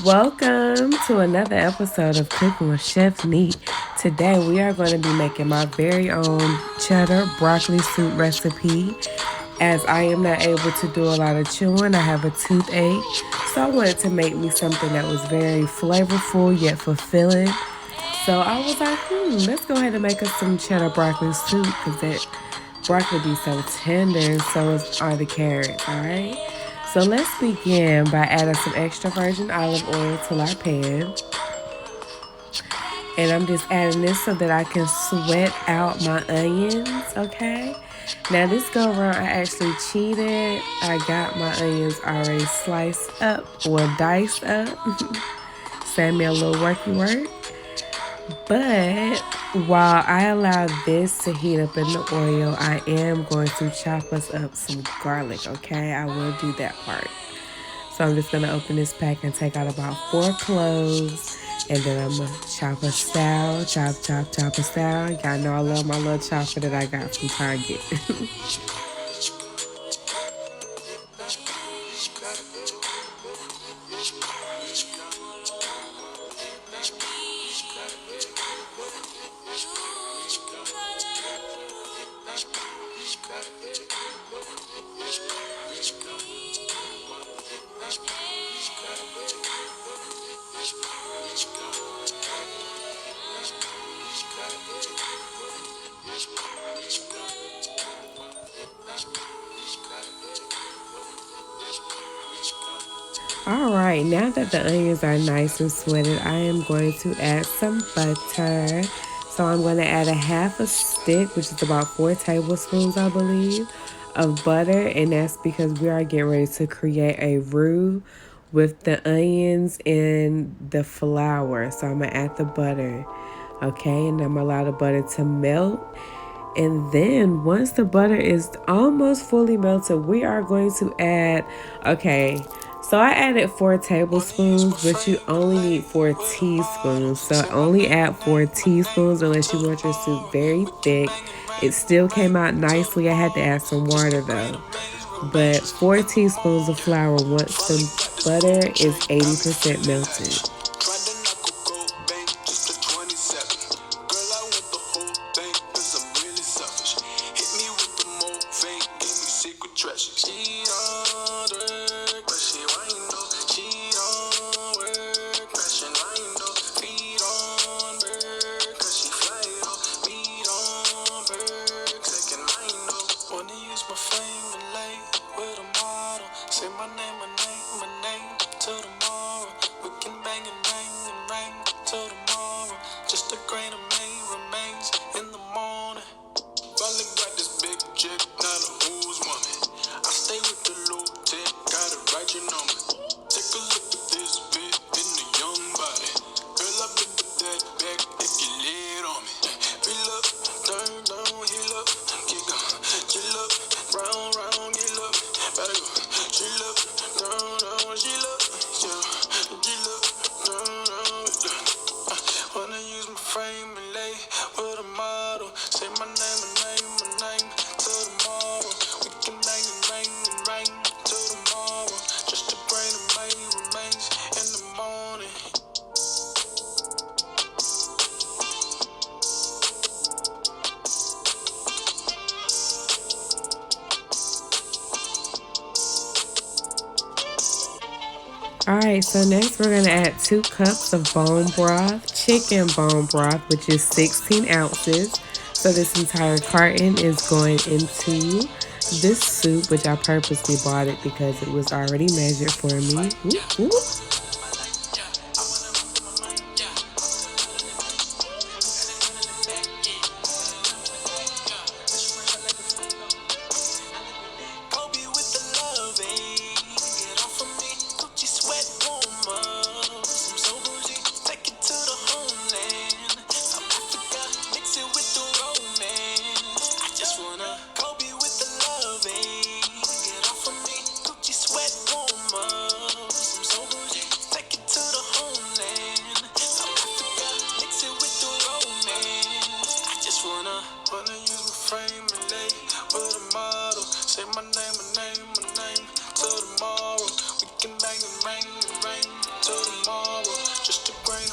Welcome to another episode of Cooking with Chef Nik. Today we are going to be making my very own cheddar broccoli soup recipe. As I am not able to do a lot of chewing, I have a toothache, so I wanted to make me something that was very flavorful yet fulfilling. So I was like, let's go ahead and make us some cheddar broccoli soup because that broccoli be so tender and are the carrots, alright? So let's begin by adding some extra virgin olive oil to our pan. And I'm just adding this so that I can sweat out my onions, okay? Now this go around, I actually cheated. I got my onions already sliced up or diced up. Save me a little worky work. But while I allow this to heat up in the oil, I am going to chop us up some garlic, okay? I will do that part. So I'm just going to open this pack and take out about 4 cloves. And then I'm going to chop a style, chop a style. Y'all know I love my little chopper that I got from Target. Alright, now that the onions are nice and sweated, I am going to add some butter. So I'm going to add a half a stick, which is about 4 tablespoons, I believe, of butter. And that's because we are getting ready to create a roux with the onions and the flour. So I'm going to add the butter. Okay, and I'm going to allow the butter to melt. And then once the butter is almost fully melted, we are going to add, okay, so I added 4 tablespoons, but you only need 4 teaspoons. So only add 4 teaspoons unless you want your soup very thick. It still came out nicely. I had to add some water though. But 4 teaspoons of flour once the butter is 80% melted. Alright, so next we're going to add 2 cups of bone broth, chicken bone broth, which is 16 ounces. So this entire carton is going into this soup, which I purposely bought it because it was already measured for me. Ooh, ooh.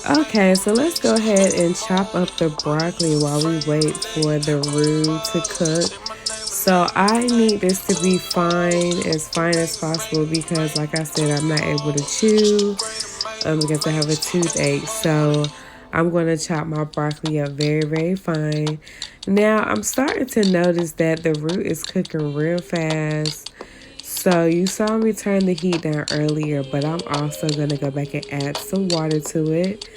Okay, so let's go ahead and chop up the broccoli while we wait for the roux to cook. So I need this to be fine as possible because, like I said, I'm not able to chew because I have a toothache. So I'm going to chop my broccoli up very, very fine. Now I'm starting to notice that the roux is cooking real fast. So you saw me turn the heat down earlier, but I'm also going to go back and add some water to it.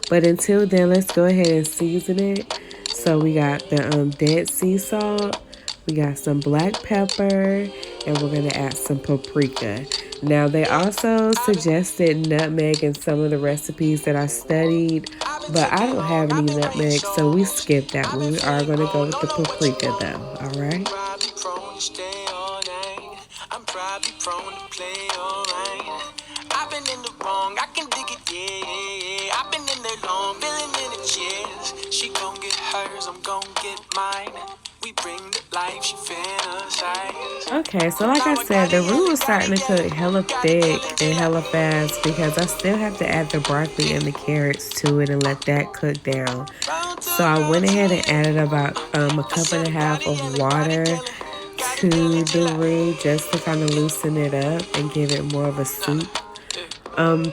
But until then, let's go ahead and season it. So we got the Dead Sea salt, we got some black pepper, and we're going to add some paprika. Now, they also suggested nutmeg in some of the recipes that I studied, but I don't have any nutmeg, so we skipped that one. We are going to go with the paprika though, all right? I'm probably prone to play alright. I've been in the wrong, I can dig it, yeah. I've been in there long, feeling in the chest. She gon' get hers, I'm gon' get mine. We bring the life, she fantasize. Okay, so like I said, the roux is starting to cook hella thick and hella fast because I still have to add the broccoli and the carrots to it and let that cook down. So I went ahead and added about a cup and a half of water to the roux just to kind of loosen it up and give it more of a soup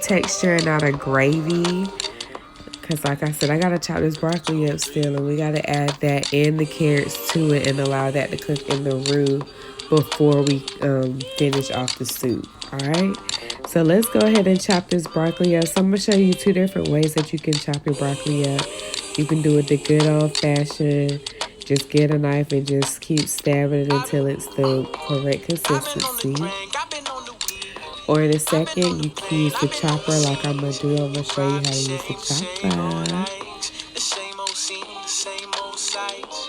texture and not a gravy. Because like I said, I got to chop this broccoli up still, and we got to add that and the carrots to it and allow that to cook in the roux before we finish off the soup. All right, so let's go ahead and chop this broccoli up. So I'm going to show you two different ways that you can chop your broccoli up. You can do it the good old fashioned, just get a knife and just keep stabbing it until it's the correct consistency. Or in a second, you can use the chopper like I'm going to do. I'm going to show you how to use the chopper. The same old scene, the same old sights.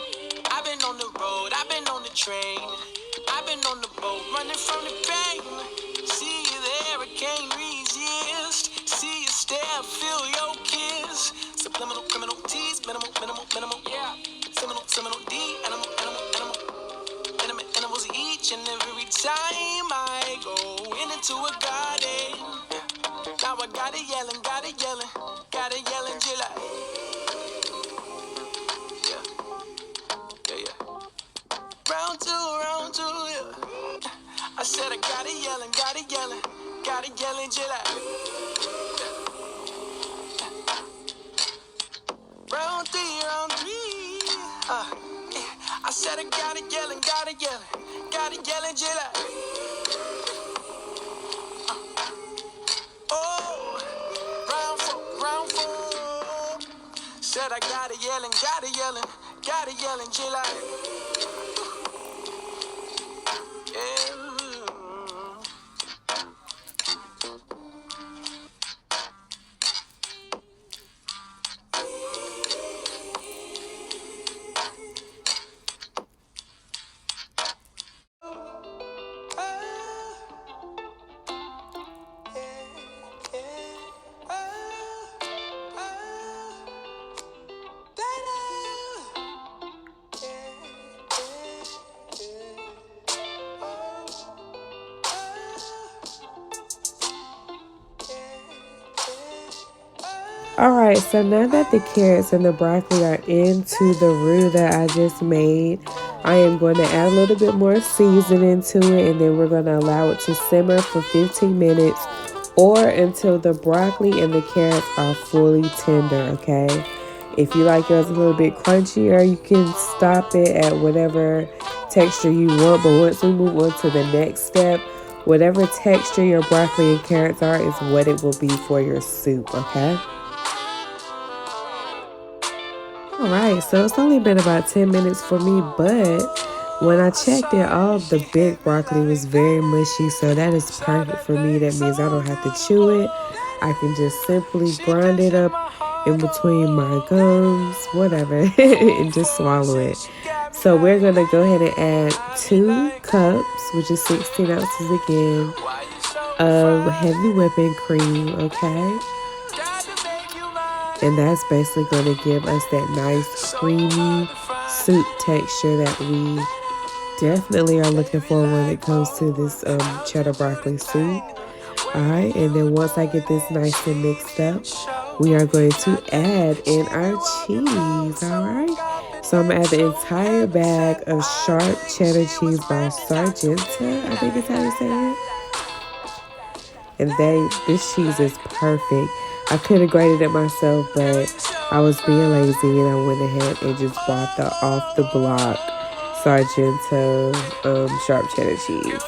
I've been on the road, I've been on the train. I've been on the boat, running from the pain. See you there, I can't resist. See you stare, feel your kiss. Subliminal, criminal tease, minimal, yeah. Seminal D, animal. Animals each and every time I go into a garden. Now I got it yelling, July. Yeah. Round two, yeah. I said I got it yelling, July. Round three. I said I got it yelling, July. Oh, round four. Said I got it yelling, July. Yeah. Alright, so now that the carrots and the broccoli are into the roux that I just made, I am going to add a little bit more seasoning to it, and then we're going to allow it to simmer for 15 minutes or until the broccoli and the carrots are fully tender, okay? If you like yours a little bit crunchier, you can stop it at whatever texture you want, but once we move on to the next step, whatever texture your broccoli and carrots are is what it will be for your soup, okay? Alright, so it's only been about 10 minutes for me, but when I checked it, all of the big broccoli was very mushy, so that is perfect for me. That means I don't have to chew it. I can just simply grind it up in between my gums, whatever, and just swallow it. So we're going to go ahead and add 2 cups, which is 16 ounces again, of heavy whipping cream, okay? And that's basically going to give us that nice creamy soup texture that we definitely are looking for when it comes to this cheddar broccoli soup. Alright, and then once I get this nice and mixed up, we are going to add in our cheese. All right. So I'm gonna add the entire bag of sharp cheddar cheese by Sargenta. I think is how you say it. And this cheese is perfect. I could have grated it myself, but I was being lazy and I went ahead and just bought the off the block Sargento sharp cheddar cheese.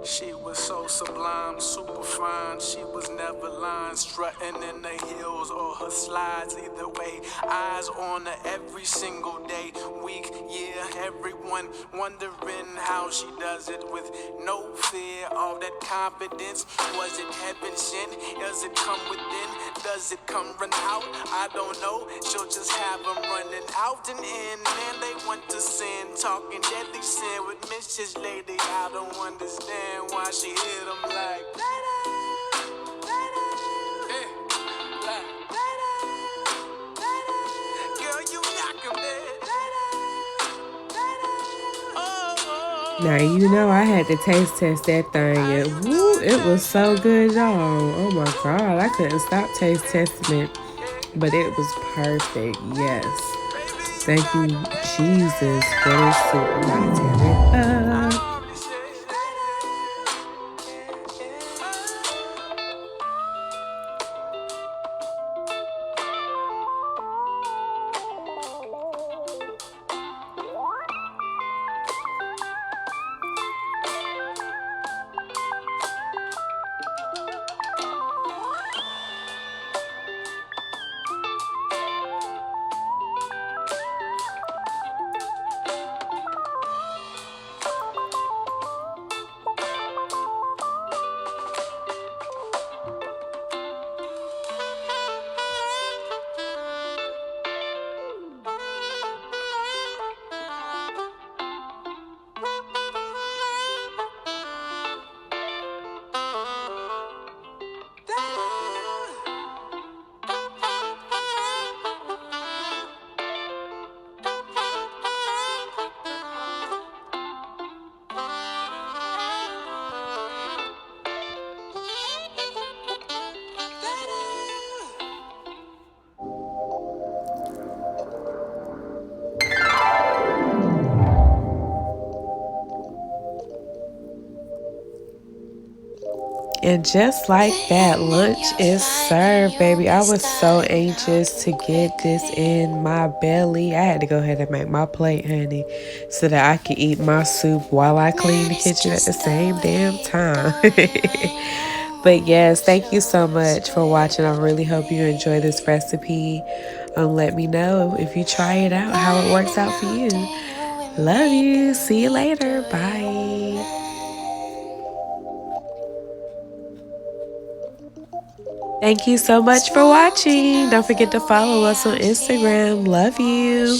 She was so sublime, super fine. She was never lying, strutting in the heels or her slides. Either way, eyes on her every single day, week, year. Everyone wondering how she does it with no fear. All that confidence, was it heaven sent? Does it come within? Does it come run out? I don't know. She'll just have them running out and in. And they want to sin, talking deadly sin with Mrs. Lady. I don't understand why she hit them like girl, you knock 'em dead. Now you know I had to taste test that thing and woo, it was so good, y'all. Oh my god, I couldn't stop taste testing it. But it was perfect, yes. Thank you, Jesus, for this soup. I'm about to tear it up. And just like that, lunch is served, baby. I was so anxious to get this in my belly. I had to go ahead and make my plate, honey, so that I could eat my soup while I clean the kitchen at the same damn time. But yes, thank you so much for watching. I really hope you enjoy this recipe. Let me know if you try it out, how it works out for you. Love you. See you later. Bye. Thank you so much for watching. Don't forget to follow us on Instagram. Love you.